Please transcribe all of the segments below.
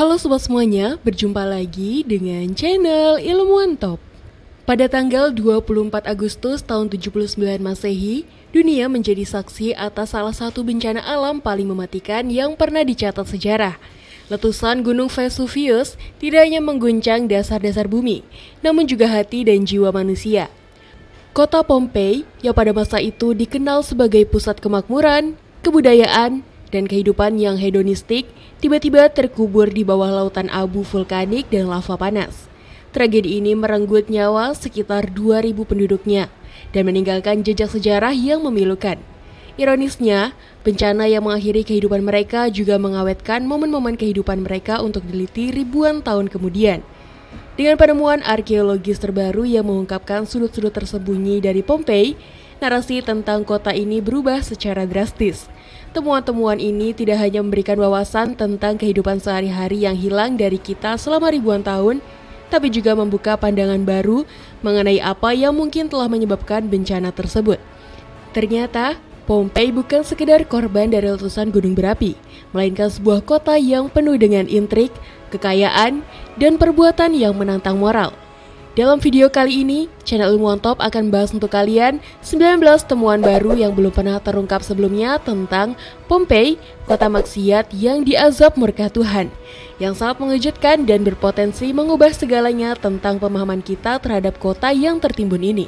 Halo sobat semuanya, berjumpa lagi dengan channel Ilmuwan Top. Pada tanggal 24 Agustus tahun 79 Masehi, dunia menjadi saksi atas salah satu bencana alam paling mematikan yang pernah dicatat sejarah. Letusan Gunung Vesuvius tidak hanya mengguncang dasar-dasar bumi, namun juga hati dan jiwa manusia. Kota Pompei yang pada masa itu dikenal sebagai pusat kemakmuran, kebudayaan, dan kehidupan yang hedonistik, tiba-tiba terkubur di bawah lautan abu vulkanik dan lava panas. Tragedi ini merenggut nyawa sekitar 2.000 penduduknya dan meninggalkan jejak sejarah yang memilukan. Ironisnya, bencana yang mengakhiri kehidupan mereka juga mengawetkan momen-momen kehidupan mereka untuk diliti ribuan tahun kemudian. Dengan penemuan arkeologis terbaru yang mengungkapkan sudut-sudut tersembunyi dari Pompei, narasi tentang kota ini berubah secara drastis. Temuan-temuan ini tidak hanya memberikan wawasan tentang kehidupan sehari-hari yang hilang dari kita selama ribuan tahun, tapi juga membuka pandangan baru mengenai apa yang mungkin telah menyebabkan bencana tersebut. Ternyata, Pompei bukan sekedar korban dari letusan gunung berapi, melainkan sebuah kota yang penuh dengan intrik, kekayaan, dan perbuatan yang menantang moral. Dalam video kali ini, channel Ilmuwan Top akan bahas untuk kalian 19 temuan baru yang belum pernah terungkap sebelumnya tentang Pompei, kota maksiat yang diazab murka Tuhan, yang sangat mengejutkan dan berpotensi mengubah segalanya tentang pemahaman kita terhadap kota yang tertimbun ini.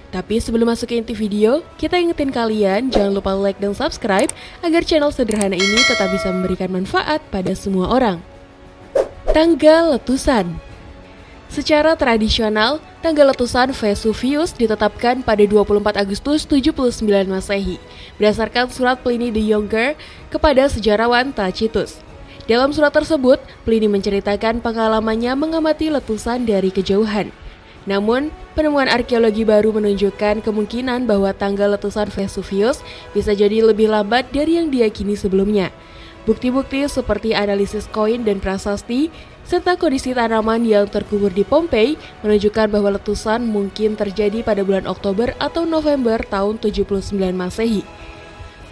Tapi sebelum masuk ke inti video, kita ingetin kalian jangan lupa like dan subscribe agar channel sederhana ini tetap bisa memberikan manfaat pada semua orang. Tanggal letusan. Secara tradisional, tanggal letusan Vesuvius ditetapkan pada 24 Agustus 79 Masehi, berdasarkan surat Pliny the Younger kepada sejarawan Tacitus. Dalam surat tersebut, Pliny menceritakan pengalamannya mengamati letusan dari kejauhan. Namun, penemuan arkeologi baru menunjukkan kemungkinan bahwa tanggal letusan Vesuvius bisa jadi lebih lambat dari yang diyakini sebelumnya. Bukti-bukti seperti analisis koin dan prasasti, serta kondisi tanaman yang terkubur di Pompei menunjukkan bahwa letusan mungkin terjadi pada bulan Oktober atau November tahun 79 Masehi.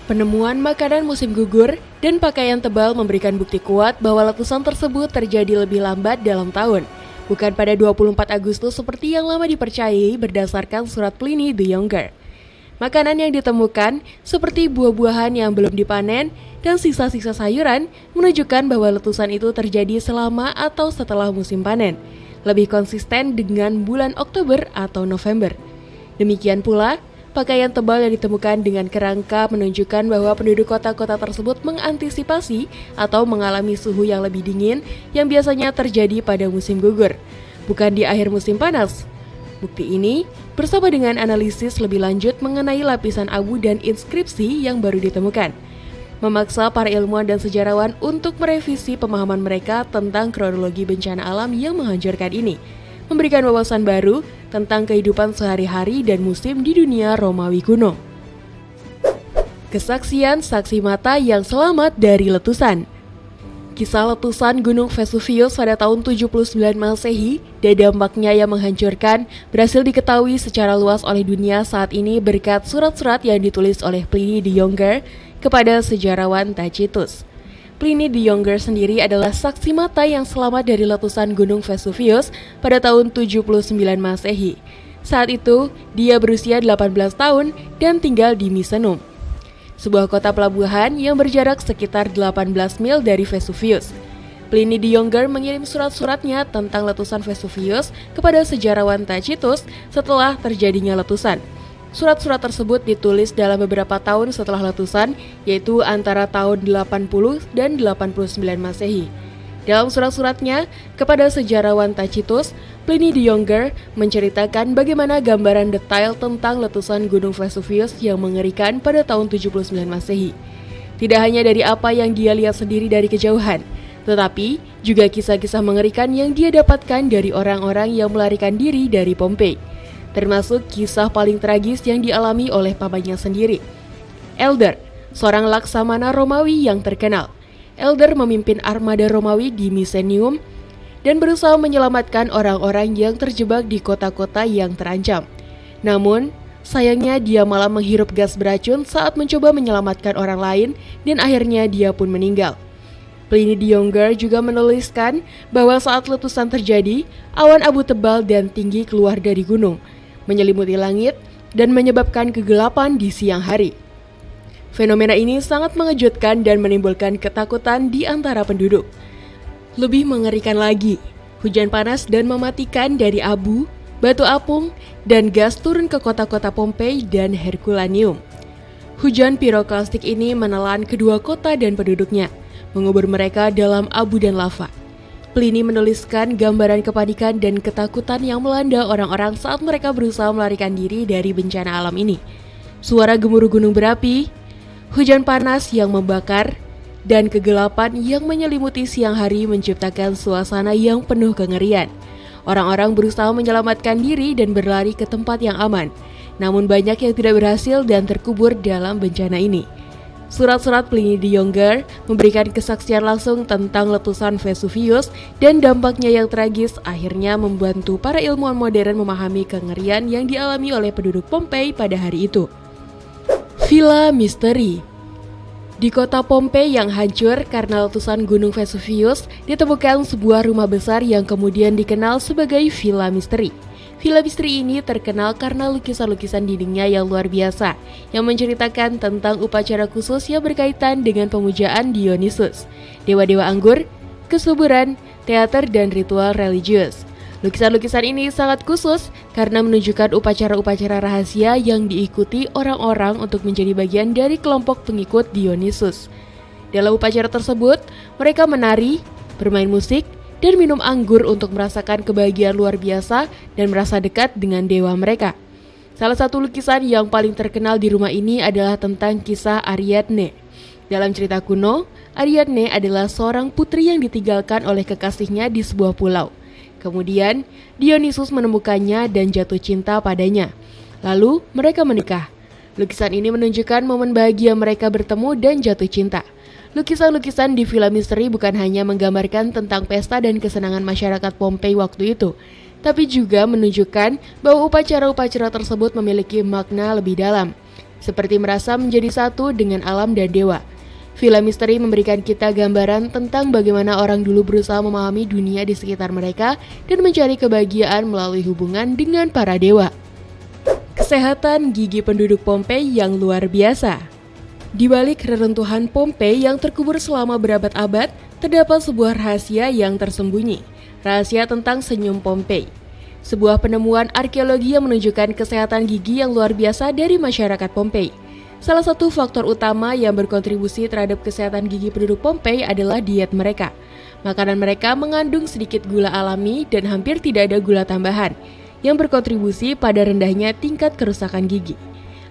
Penemuan makanan musim gugur dan pakaian tebal memberikan bukti kuat bahwa letusan tersebut terjadi lebih lambat dalam tahun, bukan pada 24 Agustus seperti yang lama dipercayai berdasarkan surat Pliny the Younger. Makanan yang ditemukan seperti buah-buahan yang belum dipanen dan sisa-sisa sayuran menunjukkan bahwa letusan itu terjadi selama atau setelah musim panen, lebih konsisten dengan bulan Oktober atau November. Demikian pula, pakaian tebal yang ditemukan dengan kerangka menunjukkan bahwa penduduk kota-kota tersebut mengantisipasi atau mengalami suhu yang lebih dingin yang biasanya terjadi pada musim gugur, bukan di akhir musim panas. Bukti ini bersama dengan analisis lebih lanjut mengenai lapisan abu dan inskripsi yang baru ditemukan, memaksa para ilmuwan dan sejarawan untuk merevisi pemahaman mereka tentang kronologi bencana alam yang menghancurkan ini, memberikan wawasan baru tentang kehidupan sehari-hari dan musim di dunia Romawi kuno. Kesaksian saksi mata yang selamat dari letusan. Kisah letusan Gunung Vesuvius pada tahun 79 Masehi dan dampaknya yang menghancurkan berhasil diketahui secara luas oleh dunia saat ini berkat surat-surat yang ditulis oleh Pliny the Younger kepada sejarawan Tacitus. Pliny the Younger sendiri adalah saksi mata yang selamat dari letusan Gunung Vesuvius pada tahun 79 Masehi. Saat itu, dia berusia 18 tahun dan tinggal di Misenum, sebuah kota pelabuhan yang berjarak sekitar 18 mil dari Vesuvius. Pliny the Younger mengirim surat-suratnya tentang letusan Vesuvius kepada sejarawan Tacitus setelah terjadinya letusan. Surat-surat tersebut ditulis dalam beberapa tahun setelah letusan, yaitu antara tahun 80 dan 89 Masehi. Dalam surat-suratnya kepada sejarawan Tacitus, Pliny the Younger menceritakan bagaimana gambaran detail tentang letusan Gunung Vesuvius yang mengerikan pada tahun 79 Masehi. Tidak hanya dari apa yang dia lihat sendiri dari kejauhan, tetapi juga kisah-kisah mengerikan yang dia dapatkan dari orang-orang yang melarikan diri dari Pompei, termasuk kisah paling tragis yang dialami oleh pamannya sendiri. Elder, seorang laksamana Romawi yang terkenal. Elder memimpin armada Romawi di Misenum dan berusaha menyelamatkan orang-orang yang terjebak di kota-kota yang terancam. Namun, sayangnya dia malah menghirup gas beracun saat mencoba menyelamatkan orang lain dan akhirnya dia pun meninggal. Pliny the Younger juga menuliskan bahwa saat letusan terjadi, awan abu tebal dan tinggi keluar dari gunung, menyelimuti langit dan menyebabkan kegelapan di siang hari. Fenomena ini sangat mengejutkan dan menimbulkan ketakutan di antara penduduk. Lebih mengerikan lagi, hujan panas dan mematikan dari abu, batu apung, dan gas turun ke kota-kota Pompei dan Herculaneum. Hujan piroklastik ini menelan kedua kota dan penduduknya, mengubur mereka dalam abu dan lava. Pliny menuliskan gambaran kepanikan dan ketakutan yang melanda orang-orang saat mereka berusaha melarikan diri dari bencana alam ini. Suara gemuruh gunung berapi, hujan panas yang membakar, dan kegelapan yang menyelimuti siang hari menciptakan suasana yang penuh kengerian. Orang-orang berusaha menyelamatkan diri dan berlari ke tempat yang aman, namun banyak yang tidak berhasil dan terkubur dalam bencana ini. Surat-surat Pliny the Younger memberikan kesaksian langsung tentang letusan Vesuvius dan dampaknya yang tragis akhirnya membantu para ilmuwan modern memahami kengerian yang dialami oleh penduduk Pompei pada hari itu. Villa Misteri. Di kota Pompei yang hancur karena letusan Gunung Vesuvius, ditemukan sebuah rumah besar yang kemudian dikenal sebagai Villa Misteri. Villa Misteri ini terkenal karena lukisan-lukisan dindingnya yang luar biasa, yang menceritakan tentang upacara khusus yang berkaitan dengan pemujaan Dionysus, dewa-dewa anggur, kesuburan, teater, dan ritual religius. Lukisan-lukisan ini sangat khusus karena menunjukkan upacara-upacara rahasia yang diikuti orang-orang untuk menjadi bagian dari kelompok pengikut Dionysus. Dalam upacara tersebut, mereka menari, bermain musik, dan minum anggur untuk merasakan kebahagiaan luar biasa dan merasa dekat dengan dewa mereka. Salah satu lukisan yang paling terkenal di rumah ini adalah tentang kisah Ariadne. Dalam cerita kuno, Ariadne adalah seorang putri yang ditinggalkan oleh kekasihnya di sebuah pulau. Kemudian, Dionysus menemukannya dan jatuh cinta padanya. Lalu, mereka menikah. Lukisan ini menunjukkan momen bahagia mereka bertemu dan jatuh cinta. Lukisan-lukisan di Villa Misteri bukan hanya menggambarkan tentang pesta dan kesenangan masyarakat Pompei waktu itu, tapi juga menunjukkan bahwa upacara-upacara tersebut memiliki makna lebih dalam, seperti merasa menjadi satu dengan alam dan dewa. Villa Misteri memberikan kita gambaran tentang bagaimana orang dulu berusaha memahami dunia di sekitar mereka dan mencari kebahagiaan melalui hubungan dengan para dewa. Kesehatan gigi penduduk Pompei yang luar biasa. Di balik reruntuhan Pompei yang terkubur selama berabad-abad, terdapat sebuah rahasia yang tersembunyi. Rahasia tentang senyum Pompei. Sebuah penemuan arkeologi yang menunjukkan kesehatan gigi yang luar biasa dari masyarakat Pompei. Salah satu faktor utama yang berkontribusi terhadap kesehatan gigi penduduk Pompei adalah diet mereka. Makanan mereka mengandung sedikit gula alami dan hampir tidak ada gula tambahan, yang berkontribusi pada rendahnya tingkat kerusakan gigi.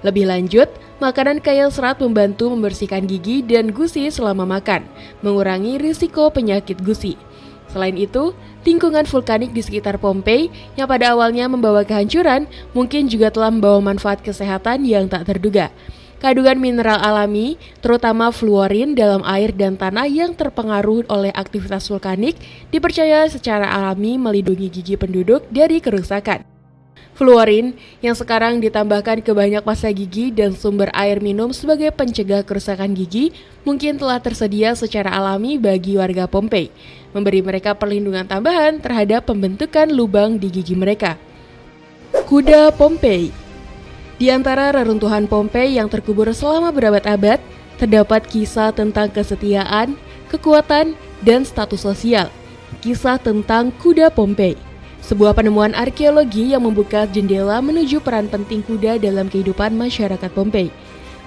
Lebih lanjut, makanan kaya serat membantu membersihkan gigi dan gusi selama makan, mengurangi risiko penyakit gusi. Selain itu, lingkungan vulkanik di sekitar Pompei yang pada awalnya membawa kehancuran, mungkin juga telah membawa manfaat kesehatan yang tak terduga. Kandungan mineral alami, terutama fluorin dalam air dan tanah yang terpengaruh oleh aktivitas vulkanik, dipercaya secara alami melindungi gigi penduduk dari kerusakan. Fluorin yang sekarang ditambahkan ke banyak pasta gigi dan sumber air minum sebagai pencegah kerusakan gigi mungkin telah tersedia secara alami bagi warga Pompei, memberi mereka perlindungan tambahan terhadap pembentukan lubang di gigi mereka. Kuda Pompei. Di antara reruntuhan Pompei yang terkubur selama berabad-abad, terdapat kisah tentang kesetiaan, kekuatan, dan status sosial. Kisah tentang kuda Pompei. Sebuah penemuan arkeologi yang membuka jendela menuju peran penting kuda dalam kehidupan masyarakat Pompei.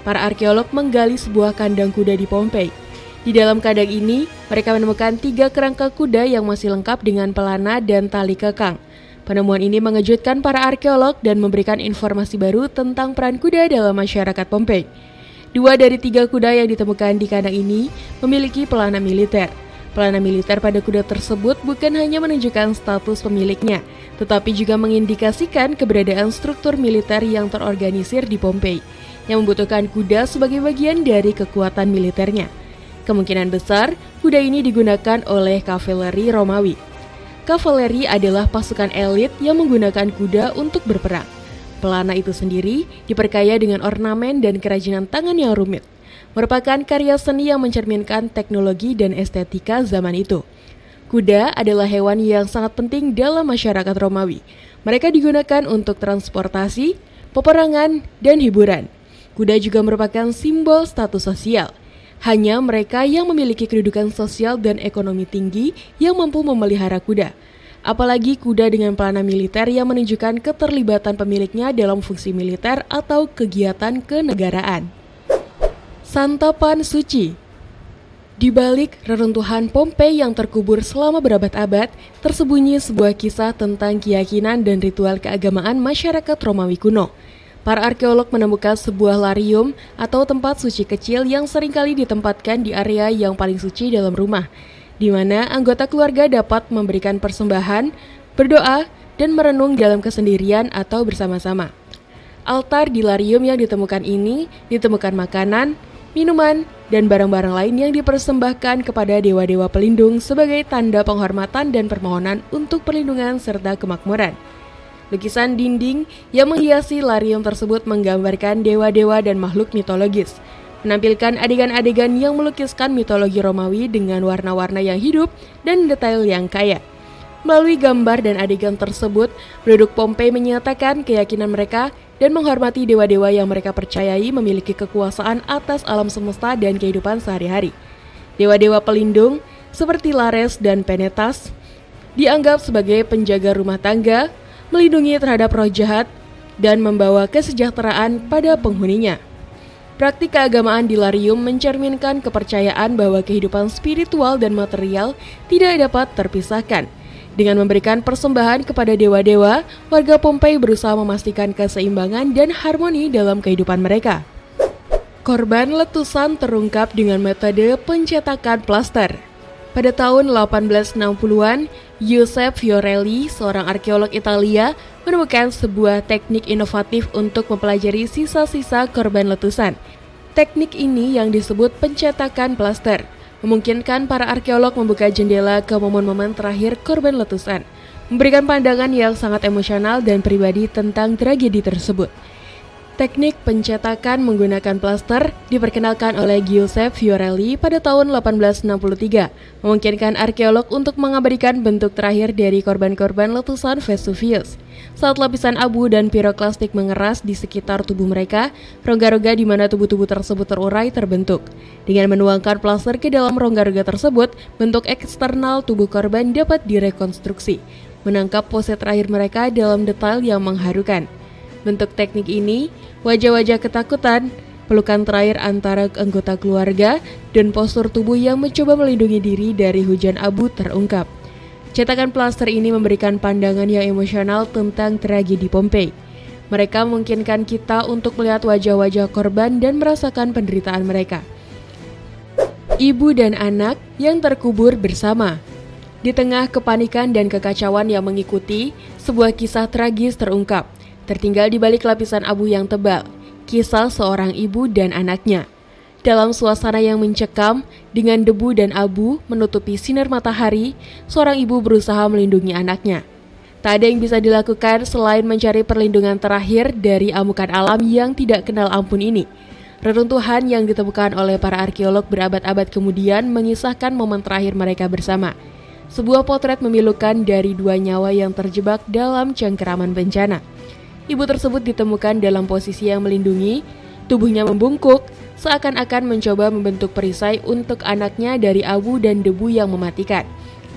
Para arkeolog menggali sebuah kandang kuda di Pompei. Di dalam kandang ini, mereka menemukan 3 kerangka kuda yang masih lengkap dengan pelana dan tali kekang. Penemuan ini mengejutkan para arkeolog dan memberikan informasi baru tentang peran kuda dalam masyarakat Pompei. 2 dari 3 kuda yang ditemukan di kandang ini memiliki pelana militer. Pelana militer pada kuda tersebut bukan hanya menunjukkan status pemiliknya, tetapi juga mengindikasikan keberadaan struktur militer yang terorganisir di Pompei, yang membutuhkan kuda sebagai bagian dari kekuatan militernya. Kemungkinan besar, kuda ini digunakan oleh kavaleri Romawi. Kavaleri adalah pasukan elit yang menggunakan kuda untuk berperang. Pelana itu sendiri diperkaya dengan ornamen dan kerajinan tangan yang rumit. merupakan karya seni yang mencerminkan teknologi dan estetika zaman itu. Kuda adalah hewan yang sangat penting dalam masyarakat Romawi. Mereka digunakan untuk transportasi, peperangan, dan hiburan. Kuda juga merupakan simbol status sosial. Hanya mereka yang memiliki kedudukan sosial dan ekonomi tinggi yang mampu memelihara kuda. Apalagi kuda dengan pelana militer yang menunjukkan keterlibatan pemiliknya dalam fungsi militer atau kegiatan kenegaraan. Santapan suci. Di balik reruntuhan Pompei yang terkubur selama berabad-abad, tersembunyi sebuah kisah tentang keyakinan dan ritual keagamaan masyarakat Romawi kuno. Para arkeolog menemukan sebuah larium atau tempat suci kecil yang seringkali ditempatkan di area yang paling suci dalam rumah, di mana anggota keluarga dapat memberikan persembahan, berdoa, dan merenung dalam kesendirian atau bersama-sama. Altar di larium yang ditemukan ini ditemukan makanan, minuman, dan barang-barang lain yang dipersembahkan kepada dewa-dewa pelindung sebagai tanda penghormatan dan permohonan untuk perlindungan serta kemakmuran. Lukisan dinding yang menghiasi larium tersebut menggambarkan dewa-dewa dan makhluk mitologis, menampilkan adegan-adegan yang melukiskan mitologi Romawi dengan warna-warna yang hidup dan detail yang kaya. Melalui gambar dan adegan tersebut, penduduk Pompei menyatakan keyakinan mereka dan menghormati dewa-dewa yang mereka percayai memiliki kekuasaan atas alam semesta dan kehidupan sehari-hari. Dewa-dewa pelindung seperti Lares dan Penetas dianggap sebagai penjaga rumah tangga, melindungi terhadap roh jahat, dan membawa kesejahteraan pada penghuninya. Praktik keagamaan di larium mencerminkan kepercayaan bahwa kehidupan spiritual dan material tidak dapat terpisahkan. Dengan memberikan persembahan kepada dewa-dewa, warga Pompei berusaha memastikan keseimbangan dan harmoni dalam kehidupan mereka. Korban letusan terungkap dengan metode pencetakan plaster. Pada tahun 1860-an, Giuseppe Fiorelli, seorang arkeolog Italia, menemukan sebuah teknik inovatif untuk mempelajari sisa-sisa korban letusan. Teknik ini yang disebut pencetakan plaster, memungkinkan para arkeolog membuka jendela ke momen-momen terakhir korban letusan, memberikan pandangan yang sangat emosional dan pribadi tentang tragedi tersebut. Teknik pencetakan menggunakan plaster diperkenalkan oleh Giuseppe Fiorelli pada tahun 1863, memungkinkan arkeolog untuk mengabadikan bentuk terakhir dari korban-korban letusan Vesuvius. Saat lapisan abu dan piroklastik mengeras di sekitar tubuh mereka, rongga-rongga di mana tubuh-tubuh tersebut terurai terbentuk. Dengan menuangkan plaster ke dalam rongga-rongga tersebut, bentuk eksternal tubuh korban dapat direkonstruksi, menangkap pose terakhir mereka dalam detail yang mengharukan. Bentuk teknik ini, wajah-wajah ketakutan, pelukan terakhir antara anggota keluarga, dan postur tubuh yang mencoba melindungi diri dari hujan abu terungkap. Cetakan plaster ini memberikan pandangan yang emosional tentang tragedi Pompei. Mereka memungkinkan kita untuk melihat wajah-wajah korban dan merasakan penderitaan mereka. Ibu dan anak yang terkubur bersama. Di tengah kepanikan dan kekacauan yang mengikuti, sebuah kisah tragis terungkap. Tertinggal di balik lapisan abu yang tebal, kisah seorang ibu dan anaknya. Dalam suasana yang mencekam, dengan debu dan abu menutupi sinar matahari, seorang ibu berusaha melindungi anaknya. Tak ada yang bisa dilakukan selain mencari perlindungan terakhir dari amukan alam yang tidak kenal ampun ini. Reruntuhan yang ditemukan oleh para arkeolog berabad-abad kemudian mengisahkan momen terakhir mereka bersama. Sebuah potret memilukan dari dua nyawa yang terjebak dalam cengkeraman bencana. Ibu tersebut ditemukan dalam posisi yang melindungi, tubuhnya membungkuk, seakan-akan mencoba membentuk perisai untuk anaknya dari abu dan debu yang mematikan.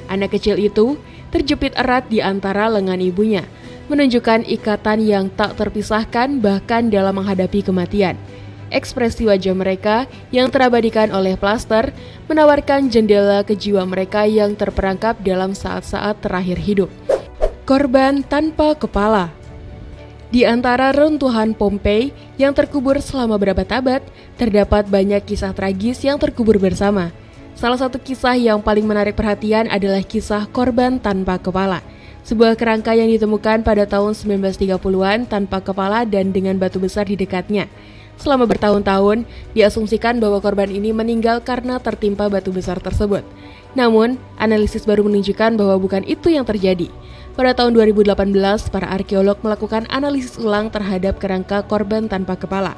Anak kecil itu terjepit erat di antara lengan ibunya, menunjukkan ikatan yang tak terpisahkan bahkan dalam menghadapi kematian. Ekspresi wajah mereka yang terabadikan oleh plaster menawarkan jendela ke jiwa mereka yang terperangkap dalam saat-saat terakhir hidup. Korban tanpa kepala. Di antara runtuhan Pompei yang terkubur selama berabad-abad, terdapat banyak kisah tragis yang terkubur bersama. Salah satu kisah yang paling menarik perhatian adalah kisah korban tanpa kepala. Sebuah kerangka yang ditemukan pada tahun 1930-an tanpa kepala dan dengan batu besar di dekatnya. Selama bertahun-tahun, diasumsikan bahwa korban ini meninggal karena tertimpa batu besar tersebut. Namun, analisis baru menunjukkan bahwa bukan itu yang terjadi. Pada tahun 2018, para arkeolog melakukan analisis ulang terhadap kerangka korban tanpa kepala.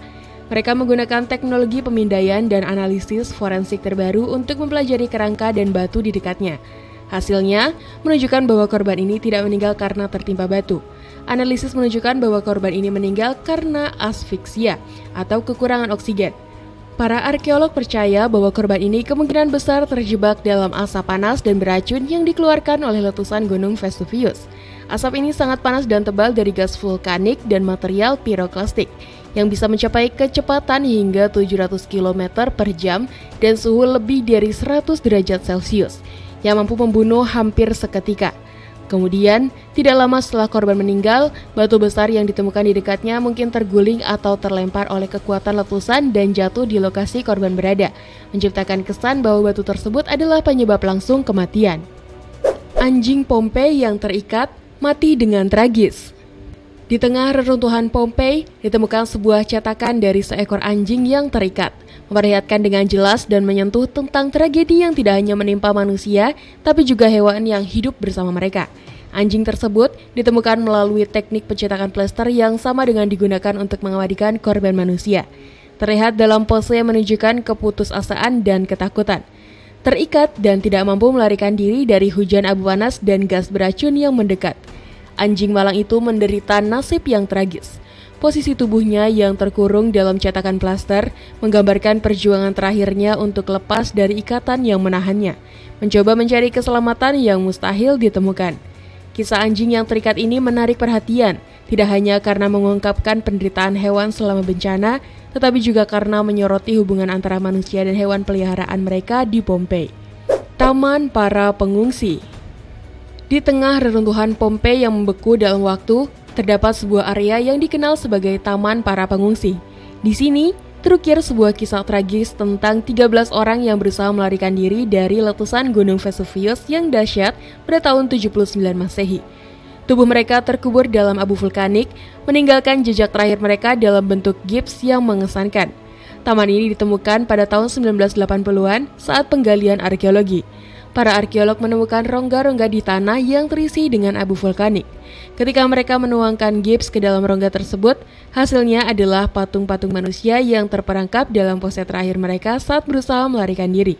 Mereka menggunakan teknologi pemindaian dan analisis forensik terbaru untuk mempelajari kerangka dan batu di dekatnya. Hasilnya menunjukkan bahwa korban ini tidak meninggal karena tertimpa batu. Analisis menunjukkan bahwa korban ini meninggal karena asfiksia atau kekurangan oksigen. Para arkeolog percaya bahwa korban ini kemungkinan besar terjebak dalam asap panas dan beracun yang dikeluarkan oleh letusan Gunung Vesuvius. Asap ini sangat panas dan tebal dari gas vulkanik dan material piroklastik yang bisa mencapai kecepatan hingga 700 km per jam dan suhu lebih dari 100 derajat Celcius yang mampu membunuh hampir seketika. Kemudian, tidak lama setelah korban meninggal, batu besar yang ditemukan di dekatnya mungkin terguling atau terlempar oleh kekuatan letusan dan jatuh di lokasi korban berada, menciptakan kesan bahwa batu tersebut adalah penyebab langsung kematian. Anjing Pompei yang terikat, mati dengan tragis. Di tengah reruntuhan Pompei, ditemukan sebuah cetakan dari seekor anjing yang terikat, memperlihatkan dengan jelas dan menyentuh tentang tragedi yang tidak hanya menimpa manusia, tapi juga hewan yang hidup bersama mereka. Anjing tersebut ditemukan melalui teknik pencetakan plester yang sama dengan digunakan untuk mengabadikan korban manusia. Terlihat dalam pose yang menunjukkan keputusasaan dan ketakutan. Terikat dan tidak mampu melarikan diri dari hujan abu panas dan gas beracun yang mendekat. Anjing malang itu menderita nasib yang tragis. Posisi tubuhnya yang terkurung dalam cetakan plaster menggambarkan perjuangan terakhirnya untuk lepas dari ikatan yang menahannya, mencoba mencari keselamatan yang mustahil ditemukan. Kisah anjing yang terikat ini menarik perhatian, tidak hanya karena mengungkapkan penderitaan hewan selama bencana, tetapi juga karena menyoroti hubungan antara manusia dan hewan peliharaan mereka di Pompei. Taman para pengungsi. Di tengah reruntuhan Pompei yang membeku dalam waktu, terdapat sebuah area yang dikenal sebagai Taman Para Pengungsi. Di sini, terukir sebuah kisah tragis tentang 13 orang yang berusaha melarikan diri dari letusan Gunung Vesuvius yang dahsyat pada tahun 79 Masehi. Tubuh mereka terkubur dalam abu vulkanik, meninggalkan jejak terakhir mereka dalam bentuk gips yang mengesankan. Taman ini ditemukan pada tahun 1980-an saat penggalian arkeologi. Para arkeolog menemukan rongga-rongga di tanah yang terisi dengan abu vulkanik. Ketika mereka menuangkan gips ke dalam rongga tersebut, hasilnya adalah patung-patung manusia yang terperangkap dalam pose terakhir mereka saat berusaha melarikan diri.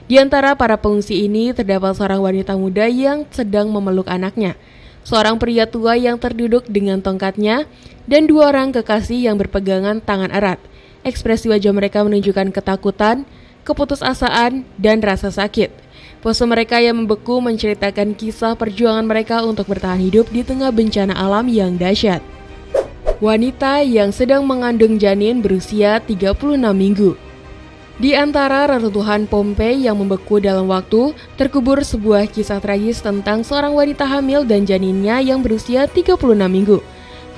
Di antara para pengungsi ini terdapat seorang wanita muda yang sedang memeluk anaknya, seorang pria tua yang terduduk dengan tongkatnya, dan dua orang kekasih yang berpegangan tangan erat. Ekspresi wajah mereka menunjukkan ketakutan, keputusasaan, dan rasa sakit. Pose mereka yang membeku menceritakan kisah perjuangan mereka untuk bertahan hidup di tengah bencana alam yang dahsyat. Wanita yang sedang mengandung janin berusia 36 minggu. Di antara reruntuhan Pompei yang membeku dalam waktu, terkubur sebuah kisah tragis tentang seorang wanita hamil dan janinnya yang berusia 36 minggu.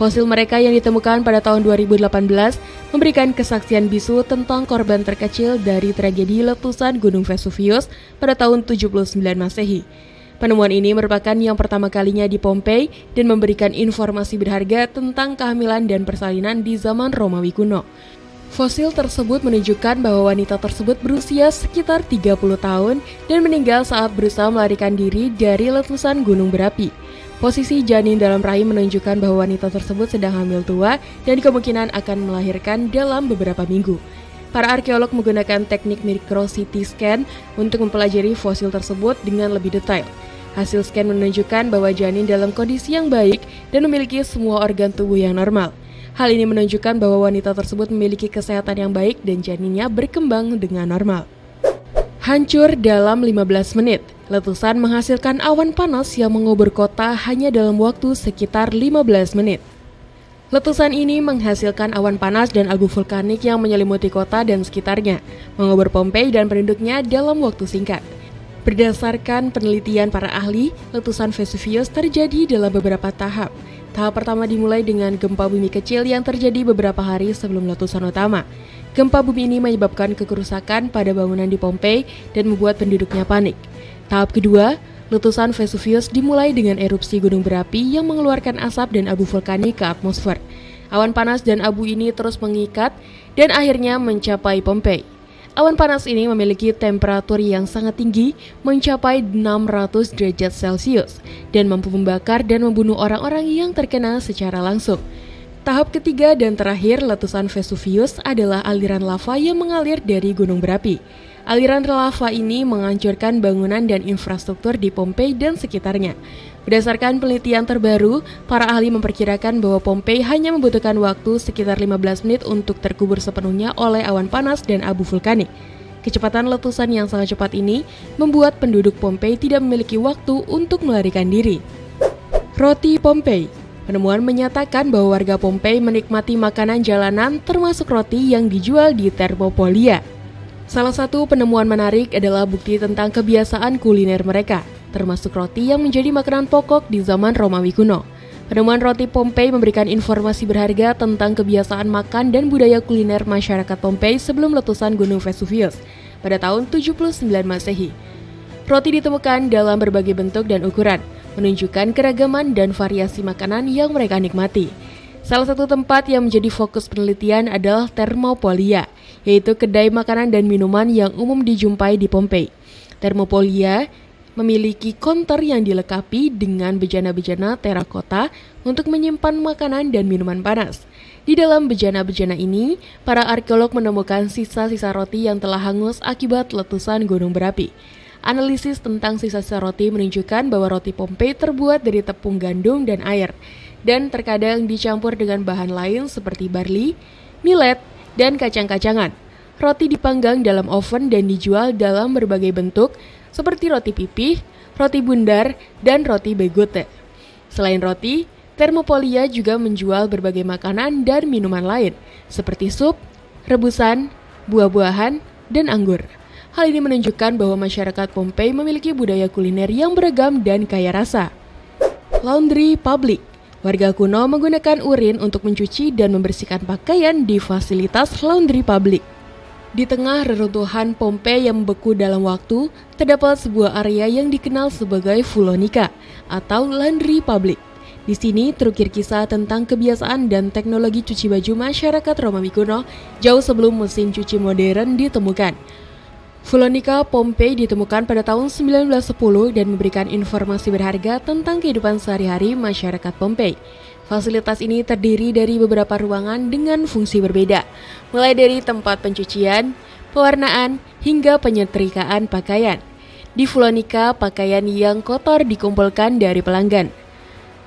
Fosil mereka yang ditemukan pada tahun 2018 memberikan kesaksian bisu tentang korban terkecil dari tragedi letusan Gunung Vesuvius pada tahun 79 Masehi. Penemuan ini merupakan yang pertama kalinya di Pompei dan memberikan informasi berharga tentang kehamilan dan persalinan di zaman Romawi kuno. Fosil tersebut menunjukkan bahwa wanita tersebut berusia sekitar 30 tahun dan meninggal saat berusaha melarikan diri dari letusan gunung berapi. Posisi janin dalam rahim menunjukkan bahwa wanita tersebut sedang hamil tua dan kemungkinan akan melahirkan dalam beberapa minggu. Para arkeolog menggunakan teknik micro CT scan untuk mempelajari fosil tersebut dengan lebih detail. Hasil scan menunjukkan bahwa janin dalam kondisi yang baik dan memiliki semua organ tubuh yang normal. Hal ini menunjukkan bahwa wanita tersebut memiliki kesehatan yang baik dan janinnya berkembang dengan normal. Hancur dalam 15 menit. Letusan menghasilkan awan panas yang mengubur kota hanya dalam waktu sekitar 15 menit. Letusan ini menghasilkan awan panas dan abu vulkanik yang menyelimuti kota dan sekitarnya, mengubur Pompei dan penduduknya dalam waktu singkat. Berdasarkan penelitian para ahli, letusan Vesuvius terjadi dalam beberapa tahap. Tahap pertama dimulai dengan gempa bumi kecil yang terjadi beberapa hari sebelum letusan utama. Gempa bumi ini menyebabkan kerusakan pada bangunan di Pompei dan membuat penduduknya panik. Tahap kedua, letusan Vesuvius dimulai dengan erupsi gunung berapi yang mengeluarkan asap dan abu vulkanik ke atmosfer. Awan panas dan abu ini terus mengikat dan akhirnya mencapai Pompei. Awan panas ini memiliki temperatur yang sangat tinggi, mencapai 600 derajat Celcius, dan mampu membakar dan membunuh orang-orang yang terkena secara langsung. Tahap ketiga dan terakhir letusan Vesuvius adalah aliran lava yang mengalir dari gunung berapi. Aliran lava ini menghancurkan bangunan dan infrastruktur di Pompei dan sekitarnya. Berdasarkan penelitian terbaru, para ahli memperkirakan bahwa Pompei hanya membutuhkan waktu sekitar 15 menit untuk terkubur sepenuhnya oleh awan panas dan abu vulkanik. Kecepatan letusan yang sangat cepat ini membuat penduduk Pompei tidak memiliki waktu untuk melarikan diri. Roti Pompei. Penemuan menyatakan bahwa warga Pompei menikmati makanan jalanan termasuk roti yang dijual di Thermopylae. Salah satu penemuan menarik adalah bukti tentang kebiasaan kuliner mereka, termasuk roti yang menjadi makanan pokok di zaman Romawi kuno. Penemuan roti Pompei memberikan informasi berharga tentang kebiasaan makan dan budaya kuliner masyarakat Pompei sebelum letusan Gunung Vesuvius pada tahun 79 Masehi. Roti ditemukan dalam berbagai bentuk dan ukuran, menunjukkan keragaman dan variasi makanan yang mereka nikmati. Salah satu tempat yang menjadi fokus penelitian adalah Thermopylae, yaitu kedai makanan dan minuman yang umum dijumpai di Pompei. Thermopylae memiliki konter yang dilengkapi dengan bejana-bejana terakota untuk menyimpan makanan dan minuman panas. Di dalam bejana-bejana ini, para arkeolog menemukan sisa-sisa roti yang telah hangus akibat letusan gunung berapi. Analisis tentang sisa-sisa roti menunjukkan bahwa roti Pompei terbuat dari tepung gandum dan air, dan terkadang dicampur dengan bahan lain seperti barley, millet, dan kacang-kacangan. Roti dipanggang dalam oven dan dijual dalam berbagai bentuk, seperti roti pipih, roti bundar, dan roti baguette. Selain roti, Thermopylae juga menjual berbagai makanan dan minuman lain, seperti sup, rebusan, buah-buahan, dan anggur. Hal ini menunjukkan bahwa masyarakat Pompei memiliki budaya kuliner yang beragam dan kaya rasa. Laundry public. Warga kuno menggunakan urin untuk mencuci dan membersihkan pakaian di fasilitas laundry public. Di tengah reruntuhan Pompei yang membeku dalam waktu, terdapat sebuah area yang dikenal sebagai Fulonica atau laundry public. Di sini terukir kisah tentang kebiasaan dan teknologi cuci baju masyarakat Romawi kuno jauh sebelum mesin cuci modern ditemukan. Fulonica Pompei ditemukan pada tahun 1910 dan memberikan informasi berharga tentang kehidupan sehari-hari masyarakat Pompei. Fasilitas ini terdiri dari beberapa ruangan dengan fungsi berbeda, mulai dari tempat pencucian, pewarnaan, hingga penyetrikaan pakaian. Di Fulonica, pakaian yang kotor dikumpulkan dari pelanggan.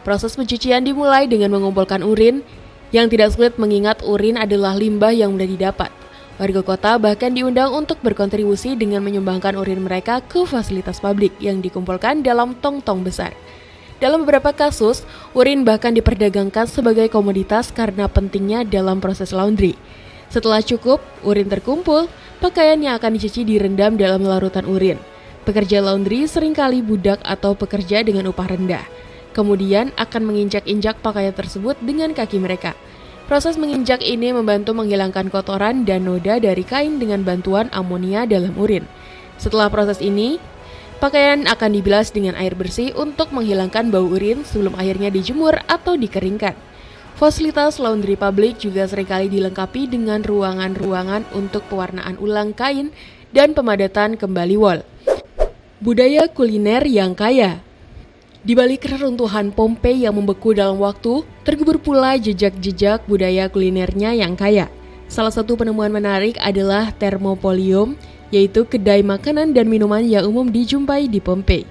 Proses pencucian dimulai dengan mengumpulkan urin, yang tidak sulit mengingat urin adalah limbah yang mudah didapat. Warga kota bahkan diundang untuk berkontribusi dengan menyumbangkan urin mereka ke fasilitas publik yang dikumpulkan dalam tong-tong besar. Dalam beberapa kasus, urin bahkan diperdagangkan sebagai komoditas karena pentingnya dalam proses laundry. Setelah cukup, urin terkumpul, pakaian yang akan dicuci direndam dalam larutan urin. Pekerja laundry seringkali budak atau pekerja dengan upah rendah. Kemudian akan menginjak-injak pakaian tersebut dengan kaki mereka. Proses menginjak ini membantu menghilangkan kotoran dan noda dari kain dengan bantuan amonia dalam urin. Setelah proses ini, pakaian akan dibilas dengan air bersih untuk menghilangkan bau urin sebelum akhirnya dijemur atau dikeringkan. Fasilitas laundry public juga seringkali dilengkapi dengan ruangan-ruangan untuk pewarnaan ulang kain dan pemadatan kembali wol. Budaya kuliner yang kaya. Di balik reruntuhan Pompei yang membeku dalam waktu, terkubur pula jejak-jejak budaya kulinernya yang kaya. Salah satu penemuan menarik adalah Thermopylae, yaitu kedai makanan dan minuman yang umum dijumpai di Pompei.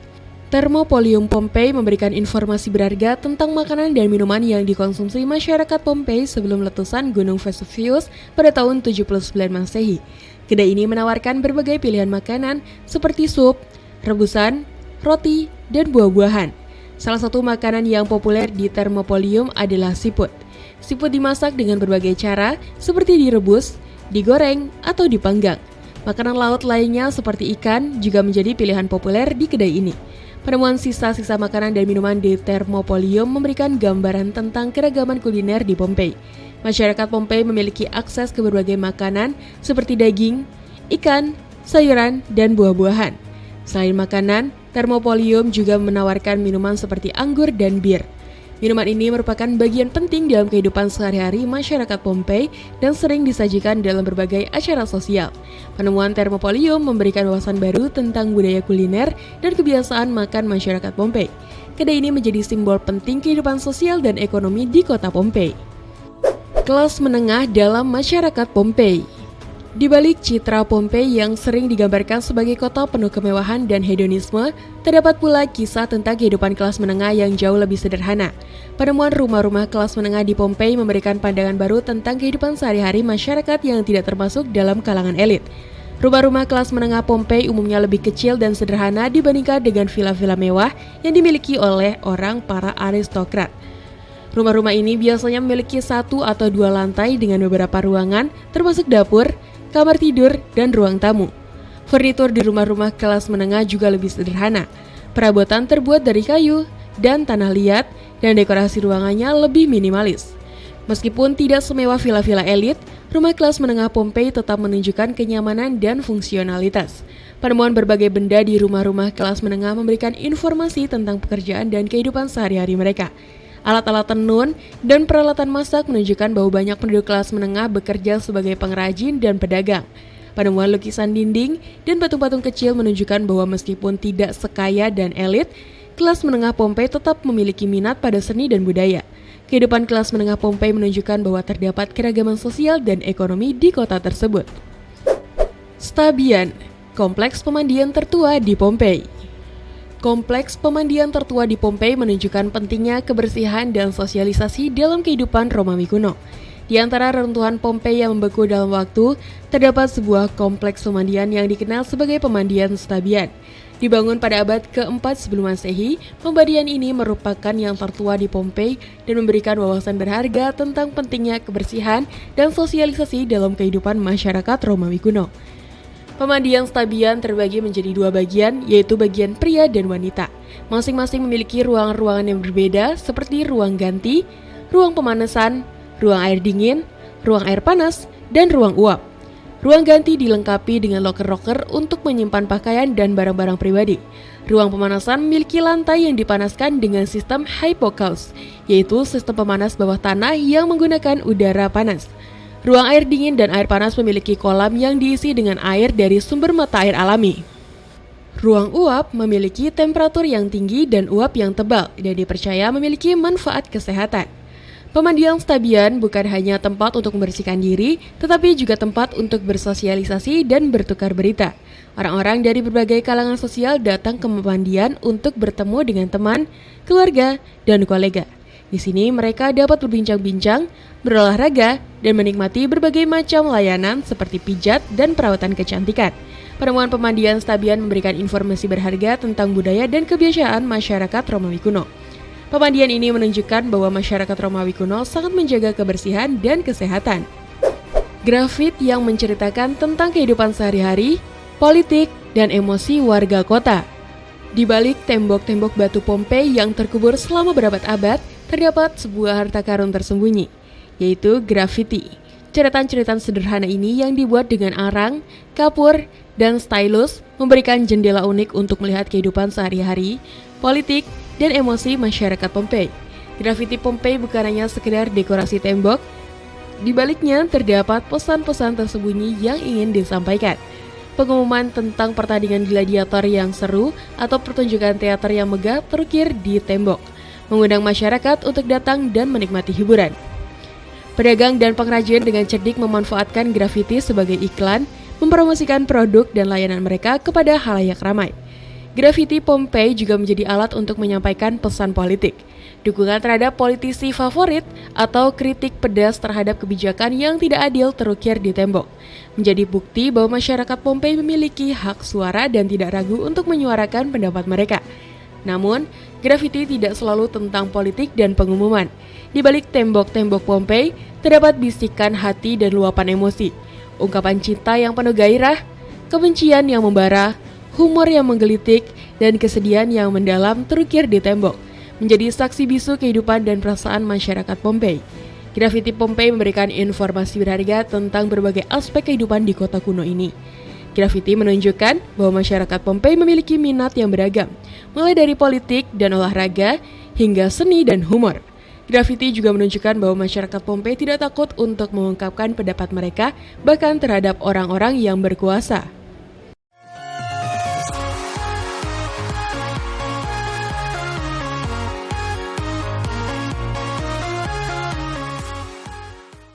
Thermopylae Pompei memberikan informasi berharga tentang makanan dan minuman yang dikonsumsi masyarakat Pompei sebelum letusan Gunung Vesuvius pada tahun 79 Masehi. Kedai ini menawarkan berbagai pilihan makanan seperti sup, rebusan, roti, dan buah-buahan. Salah satu makanan yang populer di Thermopylae adalah siput. Siput dimasak dengan berbagai cara, seperti direbus, digoreng, atau dipanggang. Makanan laut lainnya seperti ikan juga menjadi pilihan populer di kedai ini. Penemuan sisa-sisa makanan dan minuman di Thermopylae memberikan gambaran tentang keragaman kuliner di Pompei. Masyarakat Pompei memiliki akses ke berbagai makanan seperti daging, ikan, sayuran, dan buah-buahan. Selain makanan, Thermopylae juga menawarkan minuman seperti anggur dan bir. Minuman ini merupakan bagian penting dalam kehidupan sehari-hari masyarakat Pompei dan sering disajikan dalam berbagai acara sosial. Penemuan Thermopylae memberikan wawasan baru tentang budaya kuliner dan kebiasaan makan masyarakat Pompei. Kedai ini menjadi simbol penting kehidupan sosial dan ekonomi di kota Pompei. Kelas menengah dalam masyarakat Pompei. Di balik citra Pompei yang sering digambarkan sebagai kota penuh kemewahan dan hedonisme, terdapat pula kisah tentang kehidupan kelas menengah yang jauh lebih sederhana. Penemuan rumah-rumah kelas menengah di Pompei memberikan pandangan baru tentang kehidupan sehari-hari masyarakat yang tidak termasuk dalam kalangan elit. Rumah-rumah kelas menengah Pompei umumnya lebih kecil dan sederhana dibandingkan dengan villa-villa mewah yang dimiliki oleh para aristokrat. Rumah-rumah ini biasanya memiliki 1 atau 2 lantai dengan beberapa ruangan, termasuk dapur, kamar tidur, dan ruang tamu. Furnitur di rumah-rumah kelas menengah juga lebih sederhana. Perabotan terbuat dari kayu dan tanah liat, dan dekorasi ruangannya lebih minimalis. Meskipun tidak semewah villa-villa elit, rumah kelas menengah Pompei tetap menunjukkan kenyamanan dan fungsionalitas. Penemuan berbagai benda di rumah-rumah kelas menengah memberikan informasi tentang pekerjaan dan kehidupan sehari-hari mereka. Alat-alat tenun dan peralatan masak menunjukkan bahwa banyak penduduk kelas menengah bekerja sebagai pengrajin dan pedagang. Penemuan lukisan dinding dan patung-patung kecil menunjukkan bahwa meskipun tidak sekaya dan elit, kelas menengah Pompei tetap memiliki minat pada seni dan budaya. Kehidupan kelas menengah Pompei menunjukkan bahwa terdapat keragaman sosial dan ekonomi di kota tersebut. Stabian, kompleks pemandian tertua di Pompei. Kompleks pemandian tertua di Pompei menunjukkan pentingnya kebersihan dan sosialisasi dalam kehidupan Romawi kuno. Di antara reruntuhan Pompei yang membeku dalam waktu, terdapat sebuah kompleks pemandian yang dikenal sebagai pemandian Stabian. Dibangun pada abad ke-4 sebelum Masehi, pemandian ini merupakan yang tertua di Pompei dan memberikan wawasan berharga tentang pentingnya kebersihan dan sosialisasi dalam kehidupan masyarakat Romawi kuno. Pemandian Stabian terbagi menjadi 2 bagian, yaitu bagian pria dan wanita. Masing-masing memiliki ruangan-ruangan yang berbeda seperti ruang ganti, ruang pemanasan, ruang air dingin, ruang air panas, dan ruang uap. Ruang ganti dilengkapi dengan loker-loker untuk menyimpan pakaian dan barang-barang pribadi. Ruang pemanasan memiliki lantai yang dipanaskan dengan sistem hypocaust, yaitu sistem pemanas bawah tanah yang menggunakan udara panas. Ruang air dingin dan air panas memiliki kolam yang diisi dengan air dari sumber mata air alami. Ruang uap memiliki temperatur yang tinggi dan uap yang tebal dan dipercaya memiliki manfaat kesehatan. Pemandian Stabian bukan hanya tempat untuk membersihkan diri, tetapi juga tempat untuk bersosialisasi dan bertukar berita. Orang-orang dari berbagai kalangan sosial datang ke pemandian untuk bertemu dengan teman, keluarga, dan kolega. Di sini mereka dapat berbincang-bincang, berolahraga, dan menikmati berbagai macam layanan seperti pijat dan perawatan kecantikan. Penemuan pemandian Stabian memberikan informasi berharga tentang budaya dan kebiasaan masyarakat Romawi kuno. Pemandian ini menunjukkan bahwa masyarakat Romawi kuno sangat menjaga kebersihan dan kesehatan. Grafit yang menceritakan tentang kehidupan sehari-hari, politik, dan emosi warga kota. Di balik tembok-tembok batu Pompei yang terkubur selama berabad-abad, terdapat sebuah harta karun tersembunyi, yaitu grafiti. Coretan-coretan sederhana ini yang dibuat dengan arang, kapur, dan stylus memberikan jendela unik untuk melihat kehidupan sehari-hari, politik, dan emosi masyarakat Pompei. Grafiti Pompei bukan hanya sekedar dekorasi tembok, di baliknya terdapat pesan-pesan tersembunyi yang ingin disampaikan. Pengumuman tentang pertandingan gladiator yang seru atau pertunjukan teater yang megah terukir di tembok, mengundang masyarakat untuk datang dan menikmati hiburan. Pedagang dan pengrajin dengan cerdik memanfaatkan grafiti sebagai iklan, mempromosikan produk dan layanan mereka kepada halayak ramai. Grafiti Pompei juga menjadi alat untuk menyampaikan pesan politik, dukungan terhadap politisi favorit, atau kritik pedas terhadap kebijakan yang tidak adil terukir di tembok. Menjadi bukti bahwa masyarakat Pompei memiliki hak suara dan tidak ragu untuk menyuarakan pendapat mereka. Namun, grafiti tidak selalu tentang politik dan pengumuman. Di balik tembok-tembok Pompei, terdapat bisikan hati dan luapan emosi, ungkapan cinta yang penuh gairah, kebencian yang membara, humor yang menggelitik, dan kesedihan yang mendalam terukir di tembok, menjadi saksi bisu kehidupan dan perasaan masyarakat Pompei. Grafiti Pompei memberikan informasi berharga tentang berbagai aspek kehidupan di kota kuno ini. Grafiti menunjukkan bahwa masyarakat Pompei memiliki minat yang beragam, mulai dari politik dan olahraga hingga seni dan humor. Grafiti juga menunjukkan bahwa masyarakat Pompei tidak takut untuk mengungkapkan pendapat mereka, bahkan terhadap orang-orang yang berkuasa.